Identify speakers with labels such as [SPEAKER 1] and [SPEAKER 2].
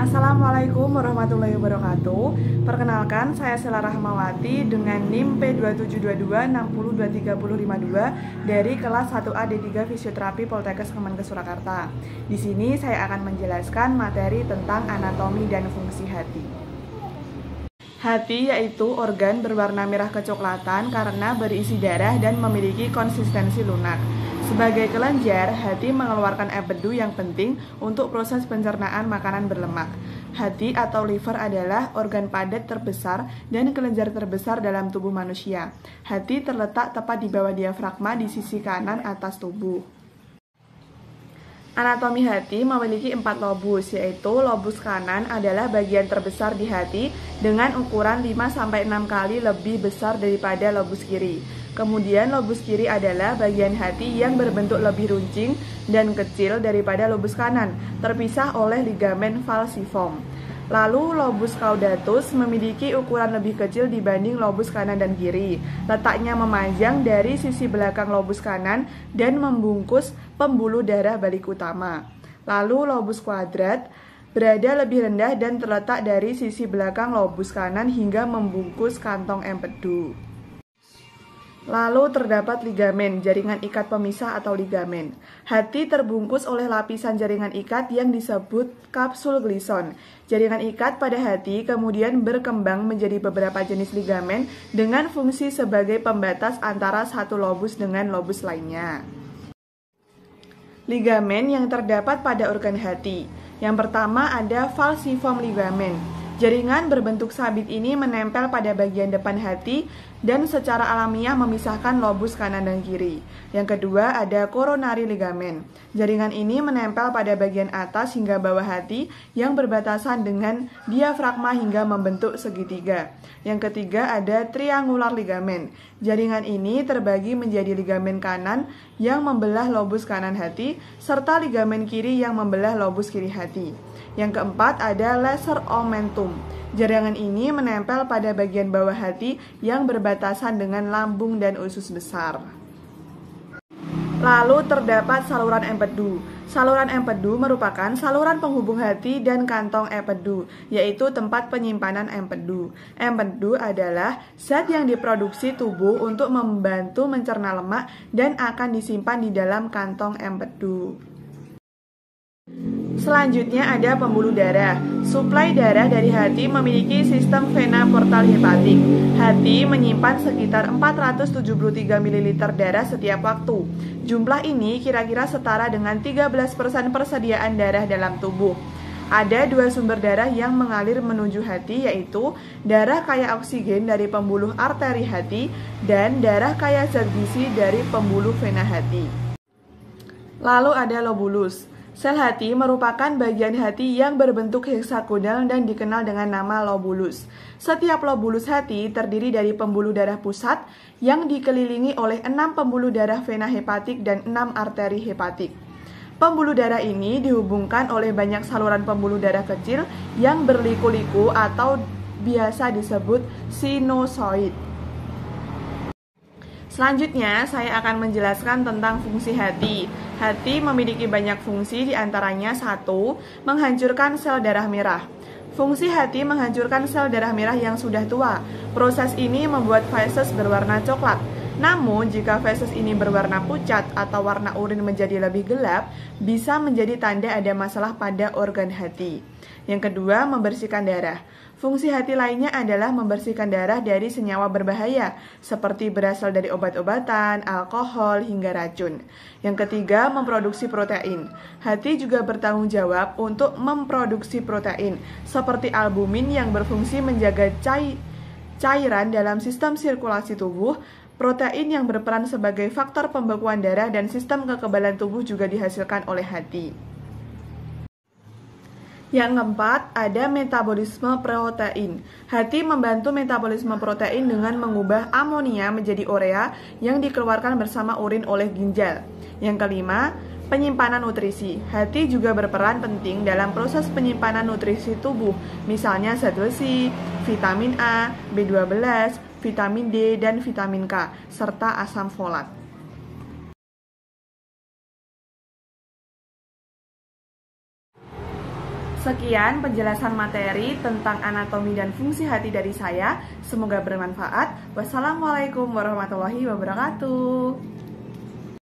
[SPEAKER 1] Assalamualaikum warahmatullahi wabarakatuh. Perkenalkan, saya Sela Rahmawati dengan NIM P2722602352 dari kelas 1A D3 Fisioterapi Poltekkes Kemenkes Surakarta. Di sini saya akan menjelaskan materi tentang anatomi dan fungsi hati. Hati yaitu organ berwarna merah kecoklatan karena berisi darah dan memiliki konsistensi lunak. Sebagai kelenjar, hati mengeluarkan empedu yang penting untuk proses pencernaan makanan berlemak. Hati atau liver adalah organ padat terbesar dan kelenjar terbesar dalam tubuh manusia. Hati terletak tepat di bawah diafragma di sisi kanan atas tubuh. Anatomi hati memiliki 4 lobus, yaitu lobus kanan adalah bagian terbesar di hati dengan ukuran 5-6 kali lebih besar daripada lobus kiri. Kemudian lobus kiri adalah bagian hati yang berbentuk lebih runcing dan kecil daripada lobus kanan, terpisah oleh ligamen falciform. Lalu lobus caudatus memiliki ukuran lebih kecil dibanding lobus kanan dan kiri. Letaknya memanjang dari sisi belakang lobus kanan dan membungkus pembuluh darah balik utama. Lalu lobus kuadrat berada lebih rendah dan terletak dari sisi belakang lobus kanan hingga membungkus kantong empedu. Lalu terdapat ligamen, jaringan ikat pemisah atau ligamen. Hati terbungkus oleh lapisan jaringan ikat yang disebut kapsul glison. Jaringan ikat pada hati kemudian berkembang menjadi beberapa jenis ligamen dengan fungsi sebagai pembatas antara satu lobus dengan lobus lainnya. Ligamen yang terdapat pada organ hati. Yang pertama ada falciform ligamen. Jaringan berbentuk sabit ini menempel pada bagian depan hati dan secara alamiah memisahkan lobus kanan dan kiri. Yang kedua ada coronary ligamen. Jaringan ini menempel pada bagian atas hingga bawah hati yang berbatasan dengan diafragma hingga membentuk segitiga. Yang ketiga ada triangular ligamen. Jaringan ini terbagi menjadi ligamen kanan yang membelah lobus kanan hati serta ligamen kiri yang membelah lobus kiri hati. Yang keempat ada lesser omentum. Jaringan ini menempel pada bagian bawah hati yang berbatasan dengan lambung dan usus besar. Lalu terdapat saluran empedu. Saluran empedu merupakan saluran penghubung hati dan kantong empedu, yaitu tempat penyimpanan empedu. Empedu adalah zat yang diproduksi tubuh untuk membantu mencerna lemak dan akan disimpan di dalam kantong empedu. Selanjutnya ada pembuluh darah. Suplai darah dari hati memiliki sistem vena portal hepatik. Hati menyimpan sekitar 473 ml darah setiap waktu. Jumlah ini kira-kira setara dengan 13% persediaan darah dalam tubuh. Ada 2 sumber darah yang mengalir menuju hati, yaitu darah kaya oksigen dari pembuluh arteri hati dan darah kaya zat gizi dari pembuluh vena hati. Lalu ada lobulus. Sel hati merupakan bagian hati yang berbentuk heksagonal dan dikenal dengan nama lobulus. Setiap lobulus hati terdiri dari pembuluh darah pusat yang dikelilingi oleh 6 pembuluh darah vena hepatik dan 6 arteri hepatik. Pembuluh darah ini dihubungkan oleh banyak saluran pembuluh darah kecil yang berliku-liku atau biasa disebut sinusoid. Selanjutnya, saya akan menjelaskan tentang fungsi hati. Hati memiliki banyak fungsi, diantaranya 1. Menghancurkan sel darah merah. Fungsi hati menghancurkan sel darah merah yang sudah tua. Proses ini membuat feses berwarna coklat. Namun, jika feses ini berwarna pucat atau warna urin menjadi lebih gelap, bisa menjadi tanda ada masalah pada organ hati. Yang kedua, membersihkan darah. Fungsi hati lainnya adalah membersihkan darah dari senyawa berbahaya, seperti berasal dari obat-obatan, alkohol, hingga racun. Yang ketiga, memproduksi protein. Hati juga bertanggung jawab untuk memproduksi protein, seperti albumin yang berfungsi menjaga cairan dalam sistem sirkulasi tubuh. Protein yang berperan sebagai faktor pembekuan darah dan sistem kekebalan tubuh juga dihasilkan oleh hati. Yang keempat, ada metabolisme protein. Hati membantu metabolisme protein dengan mengubah amonia menjadi urea yang dikeluarkan bersama urin oleh ginjal. Yang kelima, penyimpanan nutrisi. Hati juga berperan penting dalam proses penyimpanan nutrisi tubuh, misalnya zat besi, vitamin A, B12, vitamin D, dan vitamin K, serta asam folat. Sekian penjelasan materi tentang anatomi dan fungsi hati dari saya. Semoga bermanfaat. Wassalamualaikum warahmatullahi wabarakatuh.